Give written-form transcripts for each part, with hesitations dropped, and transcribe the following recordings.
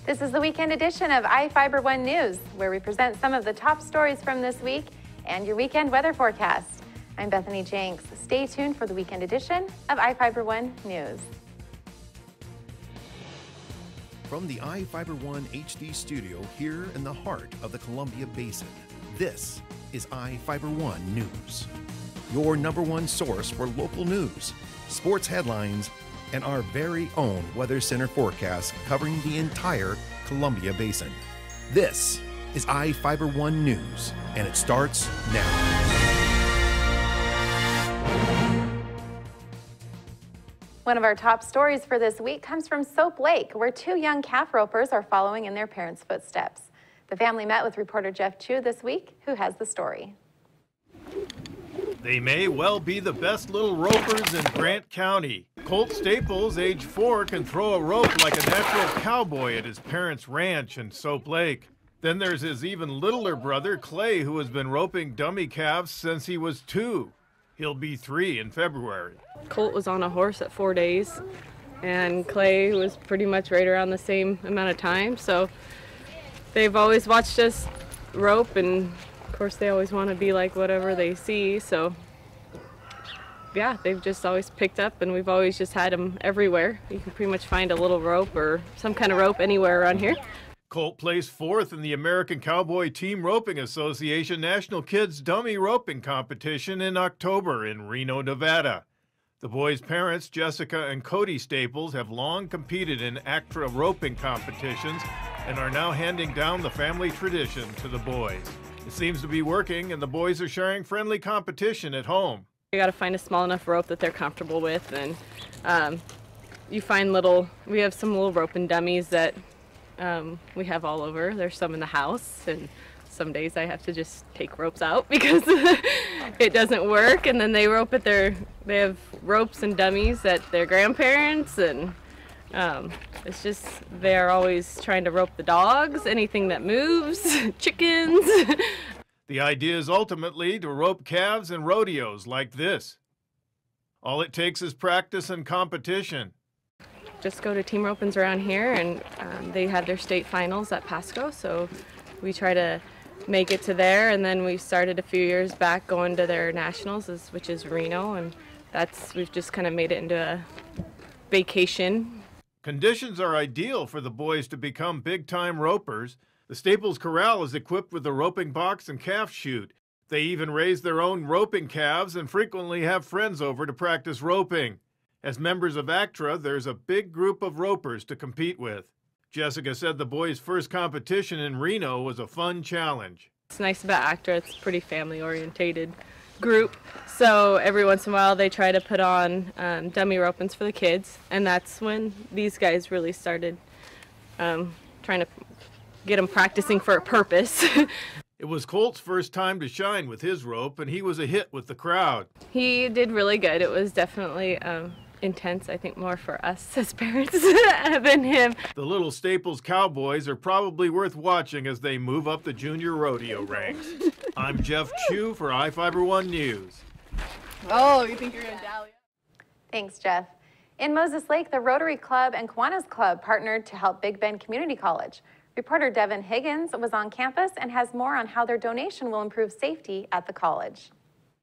This is the weekend edition of iFiber One News, where we present some of the top stories from this week and your weekend weather forecast. I'm Bethany Jenks. Stay tuned for the weekend edition of iFiber One News. From the iFiber One HD studio here in the heart of the Columbia Basin, this is iFiber One News, your #1 source for local news, sports headlines, and our very own Weather Center forecast covering the entire Columbia Basin. This is iFiber One News, and it starts now. One of our top stories for this week comes from Soap Lake, where 2 young calf ropers are following in their parents' footsteps. The family met with reporter Jeff Chu this week, who has the story. They may well be the best little ropers in Grant County. Colt Staples, age 4, can throw a rope like a natural cowboy at his parents' ranch in Soap Lake. Then there's his even littler brother, Clay, who has been roping dummy calves since he was 2. He'll be 3 in February. Colt was on a horse at 4 days, and Clay was pretty much right around the same amount of time. So they've always watched us rope, and of course they always want to be like whatever they see. So yeah, they've just always picked up, and we've always just had them everywhere. You can pretty much find a little rope or some kind of rope anywhere around here. Colt placed 4th in the American Cowboy Team Roping Association National Kids Dummy Roping Competition in October in Reno, Nevada. The boys' parents, Jessica and Cody Staples, have long competed in ACTRA roping competitions and are now handing down the family tradition to the boys. It seems to be working, and the boys are sharing friendly competition at home. You got to find a small enough rope that they're comfortable with, and you find we have some little roping dummies that we have all over. There's some in the house, and some days I have to just take ropes out because it doesn't work, and then they have ropes and dummies at their grandparents, and it's just they're always trying to rope the dogs, anything that moves, chickens. The idea is ultimately to rope calves and rodeos like this. All it takes is practice and competition. Just go to team ropings around here, and they have their state finals at Pasco, so we try to make it to there, and then we started a few years back going to their nationals, which is Reno, and we've just kind of made it into a vacation. Conditions are ideal for the boys to become big-time ropers. The Staples Corral is equipped with a roping box and calf chute. They even raise their own roping calves and frequently have friends over to practice roping. As members of ACTRA, there's a big group of ropers to compete with. Jessica said the boys' first competition in Reno was a fun challenge. It's nice about ACTRA, it's a pretty family-orientated group. So every once in a while they try to put on dummy ropings for the kids, and that's when these guys really started trying to get them practicing for a purpose. It was Colt's first time to shine with his rope, and he was a hit with the crowd. He did really good. It was definitely intense, I think, more for us as parents than him. The little Staples Cowboys are probably worth watching as they move up the junior rodeo ranks. I'm Jeff Chu for iFiber One News. Oh, you think you're going to dally? Thanks, Jeff. In Moses Lake, the Rotary Club and Kiwanis Club partnered to help Big Bend Community College. Reporter Devin Higgins was on campus and has more on how their donation will improve safety at the college.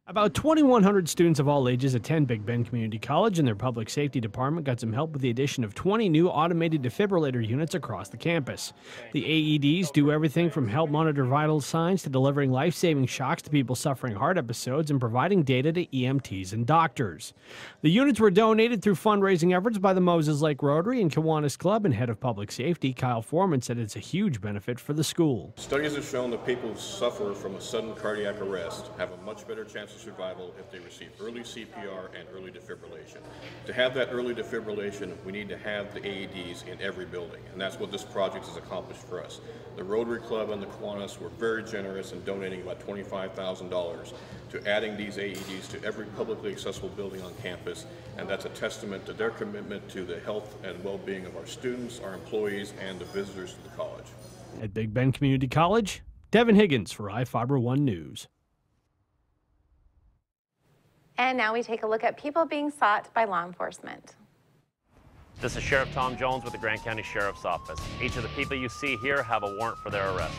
About 2,100 students of all ages attend Big Bend Community College, and their public safety department got some help with the addition of 20 new automated defibrillator units across the campus. The AEDs do everything from help monitor vital signs to delivering life-saving shocks to people suffering heart episodes and providing data to EMTs and doctors. The units were donated through fundraising efforts by the Moses Lake Rotary and Kiwanis Club, and head of public safety Kyle Foreman said it's a huge benefit for the school. Studies have shown that people who suffer from a sudden cardiac arrest have a much better chance of survival if they receive early CPR and early defibrillation. To have that early defibrillation, we need to have the AEDs in every building, and that's what this project has accomplished for us. The Rotary Club and the Kiwanis were very generous in donating about $25,000 to adding these AEDs to every publicly accessible building on campus, and that's a testament to their commitment to the health and well-being of our students, our employees, and the visitors to the college. At Big Bend Community College, Devin Higgins for iFiber One News. And now we take a look at people being sought by law enforcement. This is Sheriff Tom Jones with the Grant County Sheriff's Office. Each of the people you see here have a warrant for their arrest.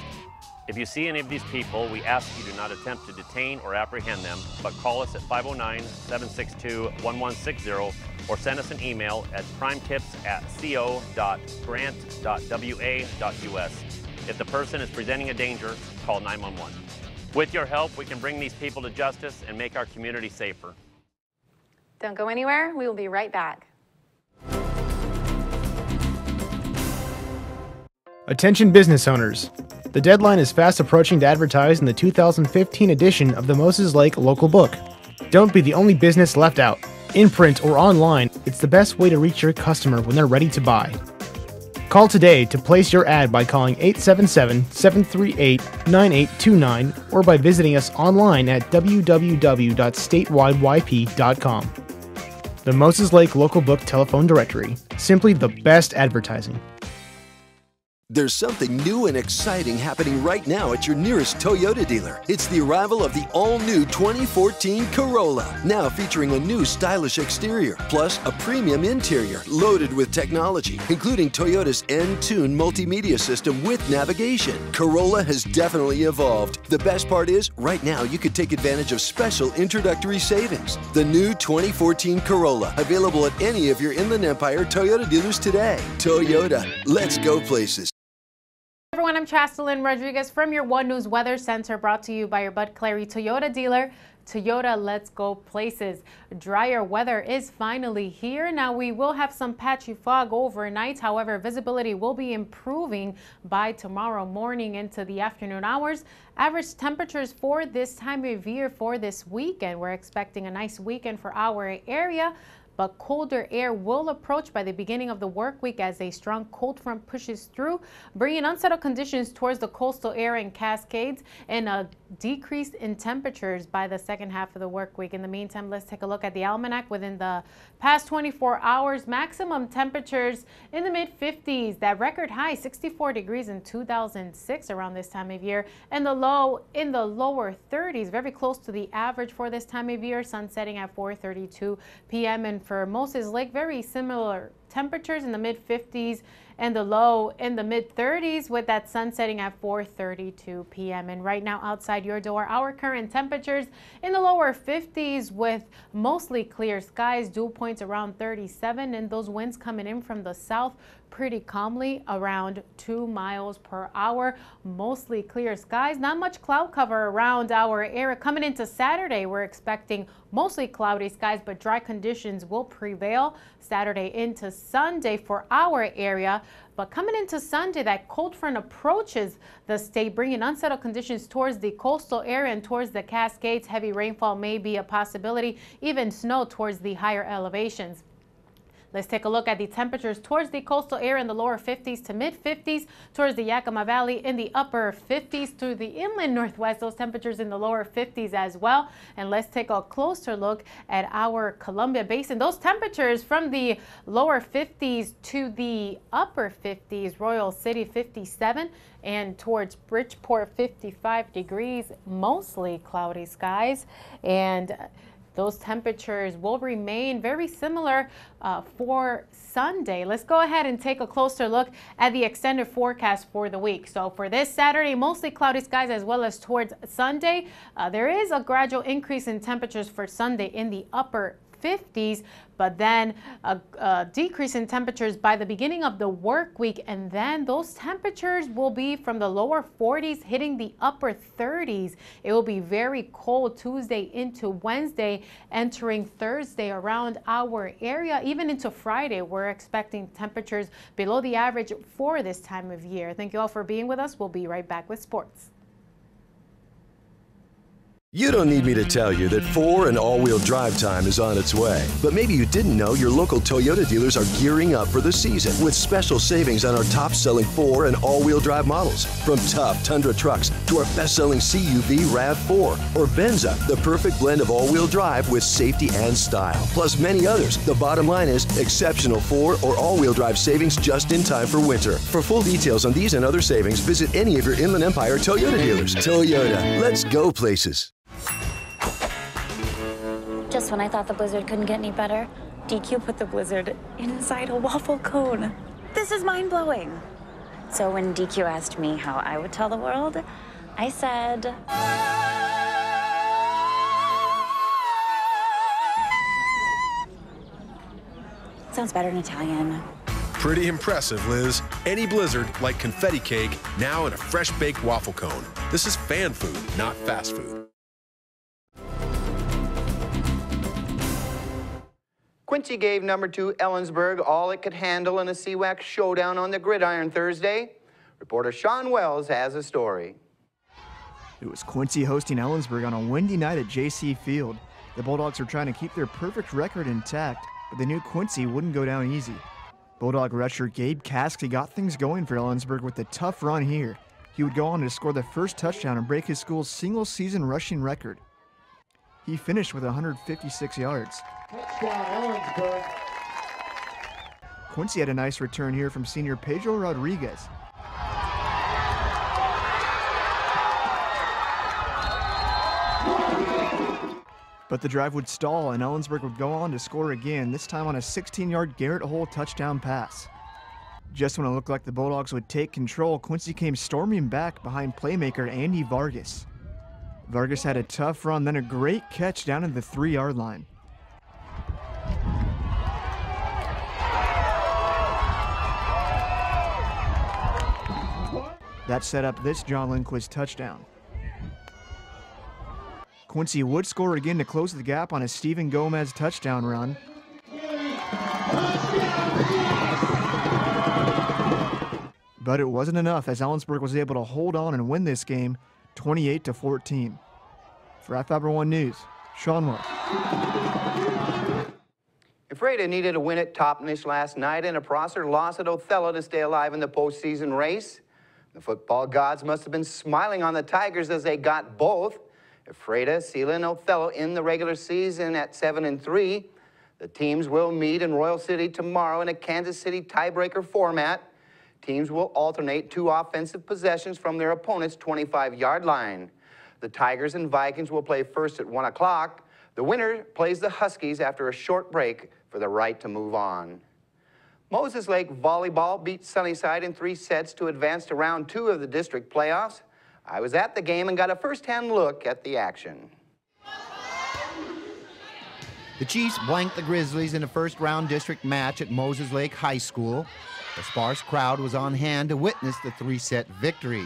If you see any of these people, we ask you do not attempt to detain or apprehend them, but call us at 509-762-1160 or send us an email at primetips@co.grant.wa.us. If the person is presenting a danger, call 911. With your help, we can bring these people to justice and make our community safer. Don't go anywhere. We will be right back. Attention business owners. The deadline is fast approaching to advertise in the 2015 edition of the Moses Lake Local Book. Don't be the only business left out. In print or online, it's the best way to reach your customer when they're ready to buy. Call today to place your ad by calling 877-738-9829 or by visiting us online at www.statewideyp.com. The Moses Lake Local Book Telephone Directory. Simply the best advertising. There's something new and exciting happening right now at your nearest Toyota dealer. It's the arrival of the all-new 2014 Corolla, now featuring a new stylish exterior, plus a premium interior loaded with technology, including Toyota's N-Tune multimedia system with navigation. Corolla has definitely evolved. The best part is, right now you could take advantage of special introductory savings. The new 2014 Corolla, available at any of your Inland Empire Toyota dealers today. Toyota, let's go places. Everyone, I'm Chastelyn Rodriguez from your One News Weather Center, brought to you by your Bud Clary Toyota dealer. Toyota, let's go places. Drier weather is finally here. Now, we will have some patchy fog overnight. However, visibility will be improving by tomorrow morning into the afternoon hours. Average temperatures for this time of year for this weekend. We're expecting a nice weekend for our area, but colder air will approach by the beginning of the work week as a strong cold front pushes through, bringing unsettled conditions towards the coastal area and Cascades and a decrease in temperatures by the second half of the work week. In the meantime, let's take a look at the almanac. Within the past 24 hours, maximum temperatures in the mid-50s, that record high 64 degrees in 2006 around this time of year, and the low in the lower 30s, very close to the average for this time of year, sun setting at 4:32 p.m. and for Moses Lake, very similar temperatures in the mid-50s and the low in the mid-30s with that sun setting at 4:32 p.m. And right now outside your door, our current temperatures in the lower 50s with mostly clear skies, dew points around 37, and those winds coming in from the south pretty calmly around 2 miles per hour. Mostly clear skies, not much cloud cover around our area. Coming into Saturday, we're expecting mostly cloudy skies, but dry conditions will prevail Saturday into Sunday for our area. But coming into Sunday, that cold front approaches the state, bringing unsettled conditions towards the coastal area and towards the Cascades. Heavy rainfall may be a possibility, even snow towards the higher elevations. Let's take a look at the temperatures towards the coastal area in the lower 50s to mid-50s, towards the Yakima Valley in the upper 50s, through the inland northwest, those temperatures in the lower 50s as well. And let's take a closer look at our Columbia Basin. Those temperatures from the lower 50s to the upper 50s, Royal City 57, and towards Bridgeport 55 degrees, mostly cloudy skies. And those temperatures will remain very similar for Sunday. Let's go ahead and take a closer look at the extended forecast for the week. So for this Saturday, mostly cloudy skies, as well as towards Sunday. There is a gradual increase in temperatures for Sunday in the upper 50s, but then a decrease in temperatures by the beginning of the work week, and then those temperatures will be from the lower 40s hitting the upper 30s. It will be very cold Tuesday into Wednesday, entering Thursday around our area. Even into Friday, we're expecting temperatures below the average for this time of year. Thank you all for being with us. We'll be right back with sports. You don't need me to tell you that 4 and all-wheel drive time is on its way. But maybe you didn't know your local Toyota dealers are gearing up for the season with special savings on our top-selling 4 and all-wheel drive models. From tough Tundra trucks to our best-selling CUV RAV4 or Venza, the perfect blend of all-wheel drive with safety and style. Plus many others. The bottom line is exceptional 4 or all-wheel drive savings just in time for winter. For full details on these and other savings, visit any of your Inland Empire Toyota dealers. Toyota, let's go places. Just when I thought the blizzard couldn't get any better, DQ put the blizzard inside a waffle cone. This is mind-blowing. So when DQ asked me how I would tell the world, I said... Sounds better in Italian. Pretty impressive, Liz. Any blizzard, like confetti cake, now in a fresh-baked waffle cone. This is fan food, not fast food. Quincy gave number 2 Ellensburg all it could handle in a CWAC showdown on the gridiron Thursday. Reporter Sean Wells has a story. It was Quincy hosting Ellensburg on a windy night at JC Field. The Bulldogs were trying to keep their perfect record intact, but they knew Quincy wouldn't go down easy. Bulldog rusher Gabe Caskey got things going for Ellensburg with a tough run here. He would go on to score the first touchdown and break his school's single-season rushing record. He finished with 156 yards. Quincy had a nice return here from senior Pedro Rodriguez. But the drive would stall and Ellensburg would go on to score again, this time on a 16-yard Garrett Hole touchdown pass. Just when it looked like the Bulldogs would take control, Quincy came storming back behind playmaker Andy Vargas. Vargas had a tough run, then a great catch down at the 3-yard line. That set up this John Lindquist touchdown. Quincy would score again to close the gap on a Steven Gomez touchdown run. But it wasn't enough as Ellensburg was able to hold on and win this game 28-14. For iFiber1 News, Sean Wells. Ephrata needed a win at Toppenish last night and a Prosser loss at Othello to stay alive in the postseason race. The football gods must have been smiling on the Tigers as they got both. Ephrata, Sealand, and Othello in the regular season at 7-3. The teams will meet in Royal City tomorrow in a Kansas City tiebreaker format. Teams will alternate 2 offensive possessions from their opponent's 25-yard line. The Tigers and Vikings will play first at 1 o'clock. The winner plays the Huskies after a short break for the right to move on. Moses Lake Volleyball beat Sunnyside in 3 sets to advance to round 2 of the district playoffs. I was at the game and got a first-hand look at the action. The Chiefs blanked the Grizzlies in a first-round district match at Moses Lake High School. The sparse crowd was on hand to witness the 3-set victory.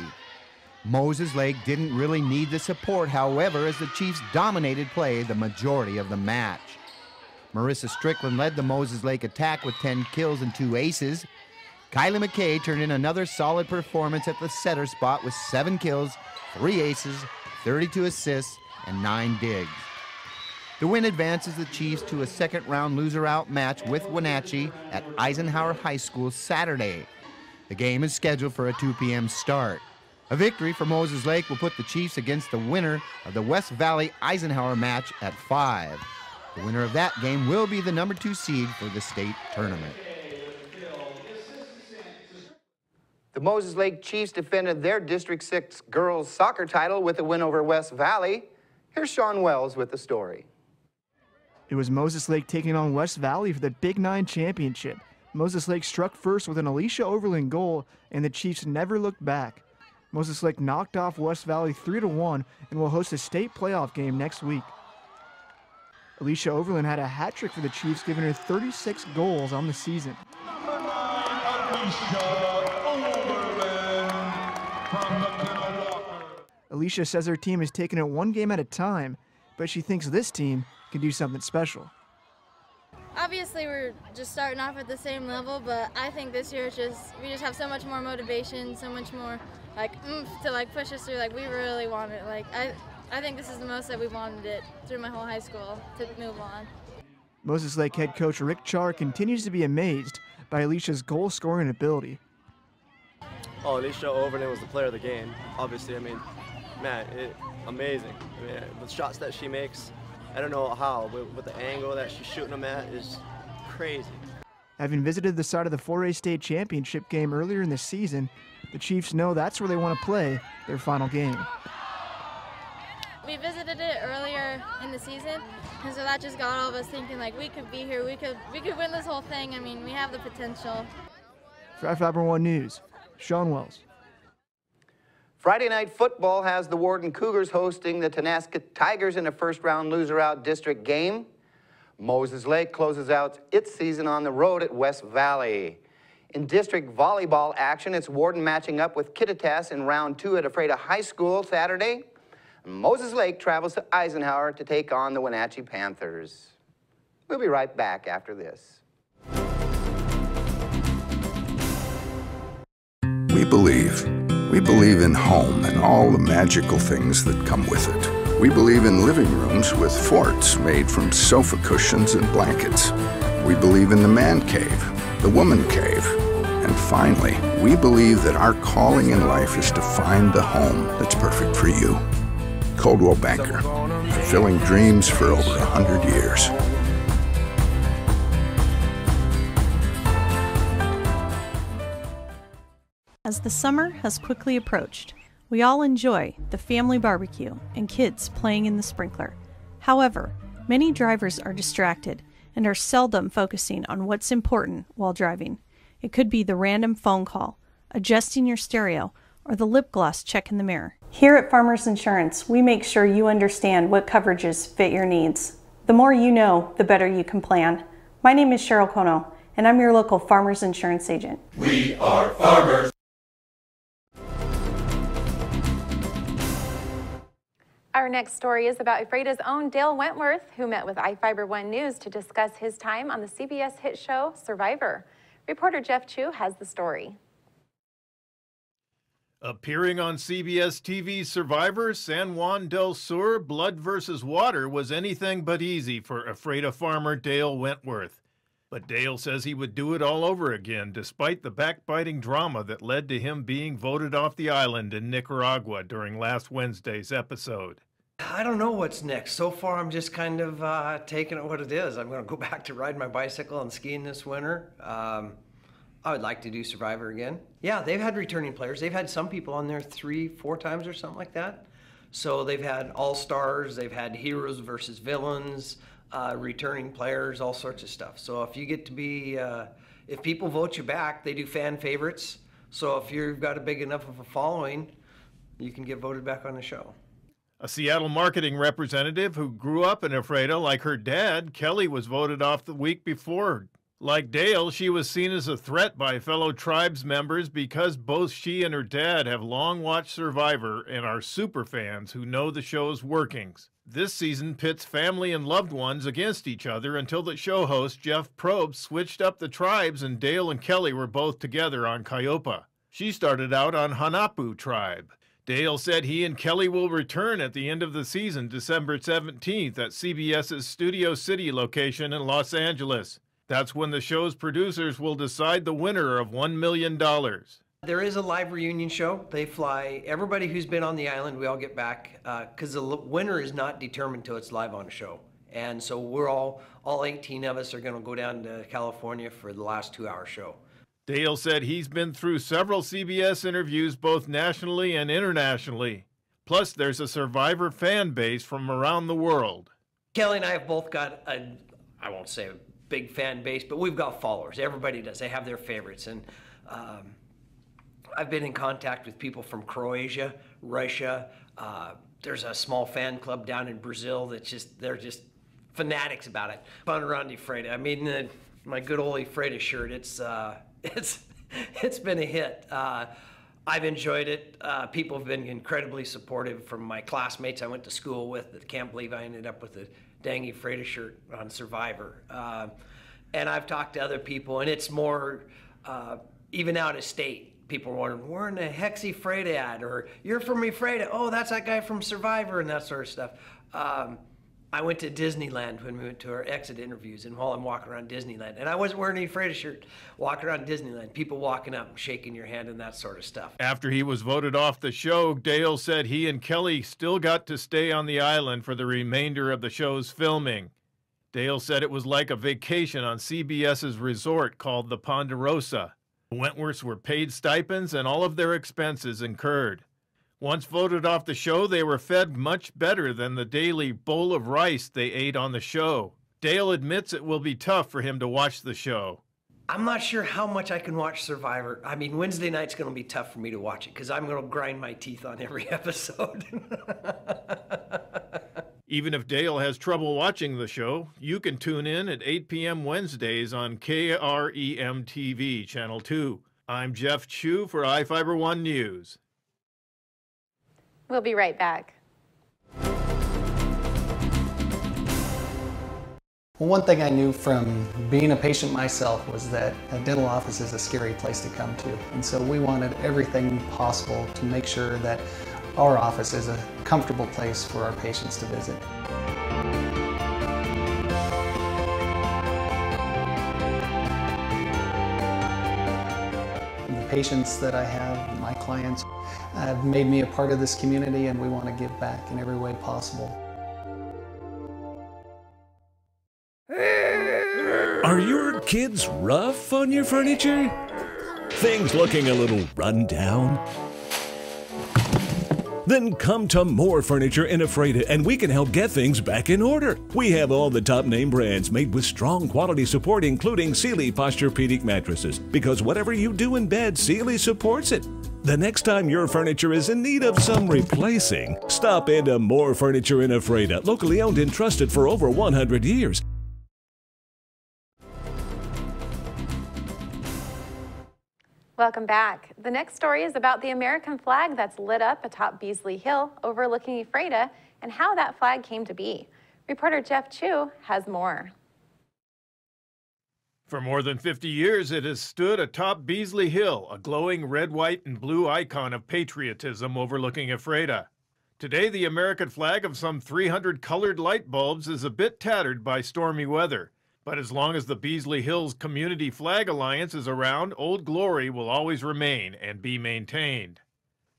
Moses Lake didn't really need the support, however, as the Chiefs dominated play the majority of the match. Marissa Strickland led the Moses Lake attack with 10 kills and 2 aces. Kylie McKay turned in another solid performance at the setter spot with 7 kills, 3 aces, 32 assists, and 9 digs. The win advances the Chiefs to a second-round loser-out match with Wenatchee at Eisenhower High School Saturday. The game is scheduled for a 2 p.m. start. A victory for Moses Lake will put the Chiefs against the winner of the West Valley Eisenhower match at 5. The winner of that game will be the number 2 seed for the state tournament. The Moses Lake Chiefs defended their District 6 girls soccer title with a win over West Valley. Here's Sean Wells with the story. It was Moses Lake taking on West Valley for the Big 9 championship. Moses Lake struck first with an Alicia Overland goal, and the Chiefs never looked back. Moses Lake knocked off West Valley 3-1 and will host a state playoff game next week. Alicia Overland had a hat trick for the Chiefs, giving her 36 goals on the season. Alicia says her team is taking it 1 game at a time, but she thinks this team can do something special. Obviously, we're just starting off at the same level, but I think this year we just have so much more motivation, so much more oomph to push us through. We really want it. I think this is the most that we wanted it through my whole high school to move on. Moses Lake head coach Rick Char continues to be amazed by Alicia's goal-scoring ability. Oh, Alicia Overland was the player of the game. Obviously, amazing. The shots that she makes, I don't know how, but the angle that she's shooting them at is crazy. Having visited the site of the 4A state championship game earlier in the season, the Chiefs know that's where they want to play their final game. We visited it earlier in the season, and so that just got all of us thinking like we could be here, we could win this whole thing. I mean, we have the potential. For I-501 News, Sean Wells. Friday night football has the Warden Cougars hosting the Tonasket Tigers in a first-round loser-out district game. Moses Lake closes out its season on the road at West Valley. In district volleyball action, it's Warden matching up with Kittitas in round 2 at Ephrata High School Saturday. Moses Lake travels to Eisenhower to take on the Wenatchee Panthers. We'll be right back after this. We believe in home and all the magical things that come with it. We believe in living rooms with forts made from sofa cushions and blankets. We believe in the man cave, the woman cave, and finally, we believe that our calling in life is to find the home that's perfect for you. Coldwell Banker, fulfilling dreams for over 100 years. As the summer has quickly approached, we all enjoy the family barbecue and kids playing in the sprinkler. However, many drivers are distracted and are seldom focusing on what's important while driving. It could be the random phone call, adjusting your stereo, or the lip gloss check in the mirror. Here at Farmers Insurance, we make sure you understand what coverages fit your needs. The more you know, the better you can plan. My name is Cheryl Kono, and I'm your local Farmers Insurance agent. We are farmers. Our next story is about Ephrata's own Dale Wentworth, who met with iFiber1 News to discuss his time on the CBS hit show Survivor. Reporter Jeff Chu has the story. Appearing on CBS TV's Survivor, San Juan del Sur, Blood versus Water was anything but easy for Ephrata farmer Dale Wentworth. But Dale says he would do it all over again, despite the backbiting drama that led to him being voted off the island in Nicaragua during last Wednesday's episode. I don't know what's next. So far, I'm just kind of taking it what it is. I'm going to go back to riding my bicycle and skiing this winter. I would like to do Survivor again. Yeah, they've had returning players. They've had some people on there 3-4 times or something like that. So they've had all-stars, they've had heroes versus villains, returning players, all sorts of stuff. So if you get to be, if people vote you back, they do fan favorites. So if you've got a big enough of a following, you can get voted back on the show. A Seattle marketing representative who grew up in Ephrata like her dad, Kelly, was voted off the week before. Like Dale, she was seen as a threat by fellow tribes members because both she and her dad have long watched Survivor and are super fans who know the show's workings. This season pits family and loved ones against each other until the show host Jeff Probst switched up the tribes and Dale and Kelly were both together on Cayupa. She started out on Hanapu tribe. Dale said he and Kelly will return at the end of the season, December 17th, at CBS's Studio City location in Los Angeles. That's when the show's producers will decide the winner of $1 million. There is a live reunion show. They fly everybody who's been on the island. We all get back because the winner is not determined until it's live on a show. And so we're all 18 of us are going to go down to California for the last 2-hour show. Dale said he's been through several CBS interviews both nationally and internationally. Plus, there's a Survivor fan base from around the world. Kelly and I have both got I won't say a big fan base, but we've got followers. Everybody does. They have their favorites. And I've been in contact with people from Croatia, Russia. There's a small fan club down in Brazil they're just fanatics about it. Fun around Ephrata. I mean, my good old Ephrata shirt, it's been a hit. I've enjoyed it. People have been incredibly supportive from my classmates I went to school with that can't believe I ended up with a dang Ephrata shirt on Survivor. And I've talked to other people, and it's more, even out of state, people are wondering, where in the heck's Ephrata at? Or, you're from Ephrata. Oh, that's that guy from Survivor, and that sort of stuff. I went to Disneyland when we went to our exit interviews, and while I'm walking around Disneyland, and I wasn't wearing an Ephrata shirt, walking around Disneyland, people walking up and shaking your hand and that sort of stuff. After he was voted off the show, Dale said he and Kelly still got to stay on the island for the remainder of the show's filming. Dale said it was like a vacation on CBS's resort called the Ponderosa. The Wentworths were paid stipends and all of their expenses incurred. Once voted off the show, they were fed much better than the daily bowl of rice they ate on the show. Dale admits it will be tough for him to watch the show. I'm not sure how much I can watch Survivor. I mean, Wednesday night's going to be tough for me to watch it because I'm going to grind my teeth on every episode. Even if Dale has trouble watching the show, you can tune in at 8 p.m. Wednesdays on KREM TV, Channel 2. I'm Jeff Chu for iFiber One News. We'll be right back. Well, one thing I knew from being a patient myself was that a dental office is a scary place to come to. And so we wanted everything possible to make sure that our office is a comfortable place for our patients to visit. The patients that I have, my clients, have made me a part of this community, and we want to give back in every way possible. Are your kids rough on your furniture? Things looking a little run down? Then come to More Furniture in Ephrata and we can help get things back in order. We have all the top name brands made with strong quality support, including Sealy Posturepedic mattresses, because whatever you do in bed, Sealy supports it. The next time your furniture is in need of some replacing, stop into More Furniture in Ephrata, locally owned and trusted for over 100 years. Welcome back. The next story is about the American flag that's lit up atop Beasley Hill overlooking Ephrata and how that flag came to be. Reporter Jeff Chu has more. For more than 50 years, it has stood atop Beasley Hill, a glowing red, white, and blue icon of patriotism overlooking Ephrata. Today, the American flag of some 300 colored light bulbs is a bit tattered by stormy weather. But as long as the Beasley Hills Community Flag Alliance is around, Old Glory will always remain and be maintained.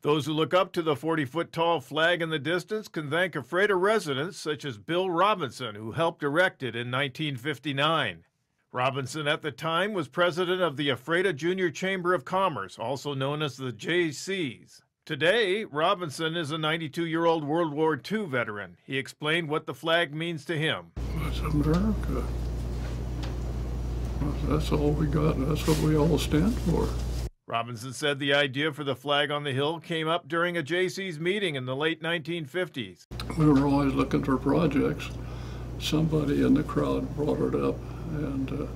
Those who look up to the 40-foot-tall flag in the distance can thank Ephrata residents such as Bill Robinson, who helped erect it in 1959. Robinson at the time was president of the Ephrata Junior Chamber of Commerce, also known as the JCs. Today, Robinson is a 92-year-old World War II veteran. He explained what the flag means to him. It's America. That's all we got, and that's what we all stand for. Robinson said the idea for the flag on the hill came up during a JC's meeting in the late 1950s. We were always looking for projects. Somebody in the crowd brought it up, and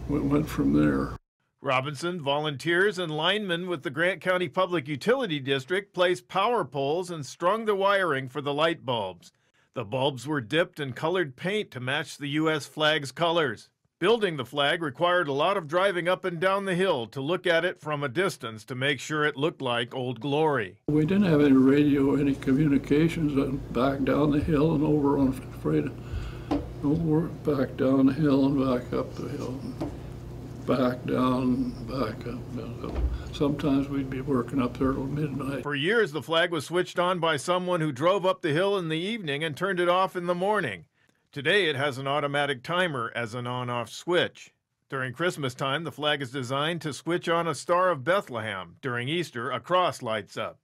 we went from there. Robinson, volunteers, and linemen with the Grant County Public Utility District placed power poles and strung the wiring for the light bulbs. The bulbs were dipped in colored paint to match the U.S. flag's colors. Building the flag required a lot of driving up and down the hill to look at it from a distance to make sure it looked like Old Glory. We didn't have any radio, any communications back down the hill and over on Ephrata. Over, back down the hill and back up the hill. Back down, back up. Sometimes we'd be working up there till midnight. For years, the flag was switched on by someone who drove up the hill in the evening and turned it off in the morning. Today, it has an automatic timer as an on-off switch. During Christmas time, the flag is designed to switch on a Star of Bethlehem. During Easter, a cross lights up.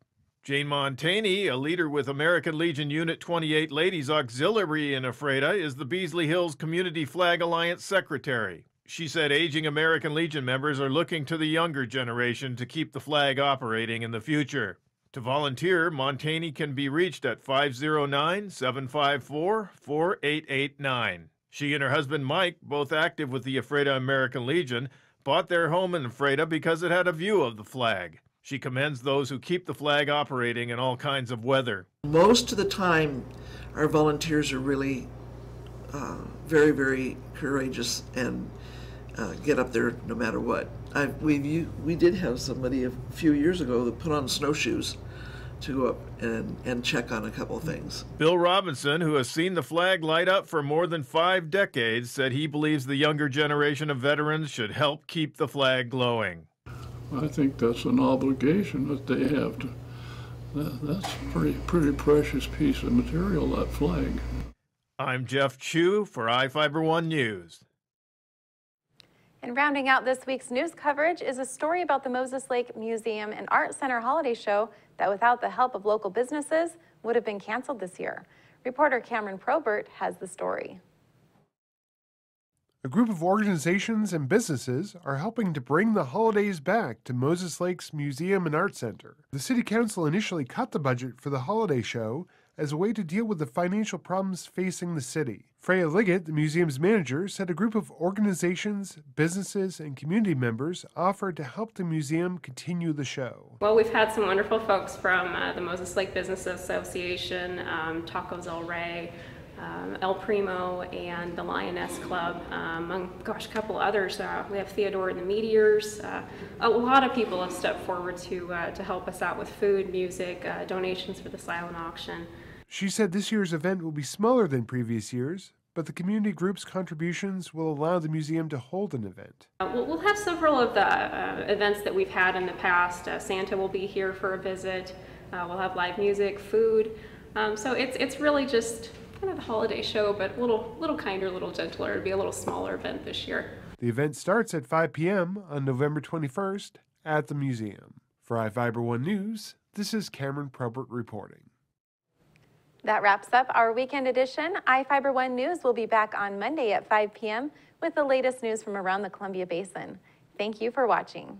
Jane Montani, a leader with American Legion Unit 28 Ladies Auxiliary in Ephrata, is the Beasley Hills Community Flag Alliance secretary. She said aging American Legion members are looking to the younger generation to keep the flag operating in the future. To volunteer, Montani can be reached at 509-754-4889. She and her husband Mike, both active with the Ephrata American Legion, bought their home in Ephrata because it had a view of the flag. She commends those who keep the flag operating in all kinds of weather. Most of the time, our volunteers are really very, very courageous and get up there no matter what. We did have somebody a few years ago that put on snowshoes to go up and check on a couple of things. Bill Robinson, who has seen the flag light up for more than 5 decades, said he believes the younger generation of veterans should help keep the flag glowing. I think that's an obligation that they have to. That's a pretty precious piece of material, that flag. I'm Jeff Chu for iFiber One News. And rounding out this week's news coverage is a story about the Moses Lake Museum and Art Center holiday show that, without the help of local businesses, would have been canceled this year. Reporter Cameron Probert has the story. A group of organizations and businesses are helping to bring the holidays back to Moses Lake's Museum and Art Center. The City Council initially cut the budget for the holiday show as a way to deal with the financial problems facing the city. Freya Liggett, the museum's manager, said a group of organizations, businesses, and community members offered to help the museum continue the show. Well, we've had some wonderful folks from the Moses Lake Business Association, Tacos El Rey, El Primo, and the Lioness Club, among, a couple others. We have Theodore and the Meteors. A lot of people have stepped forward to help us out with food, music, donations for the silent auction. She said this year's event will be smaller than previous years, but the community group's contributions will allow the museum to hold an event. We'll have several of the events that we've had in the past. Santa will be here for a visit. We'll have live music, food. So it's really just kind of the holiday show, but a little kinder, a little gentler. It'll be a little smaller event this year. The event starts at 5 p.m. on November 21st at the museum. For iFiber One News, this is Cameron Probert reporting. That wraps up our weekend edition. iFiber One News will be back on Monday at 5 p.m. with the latest news from around the Columbia Basin. Thank you for watching.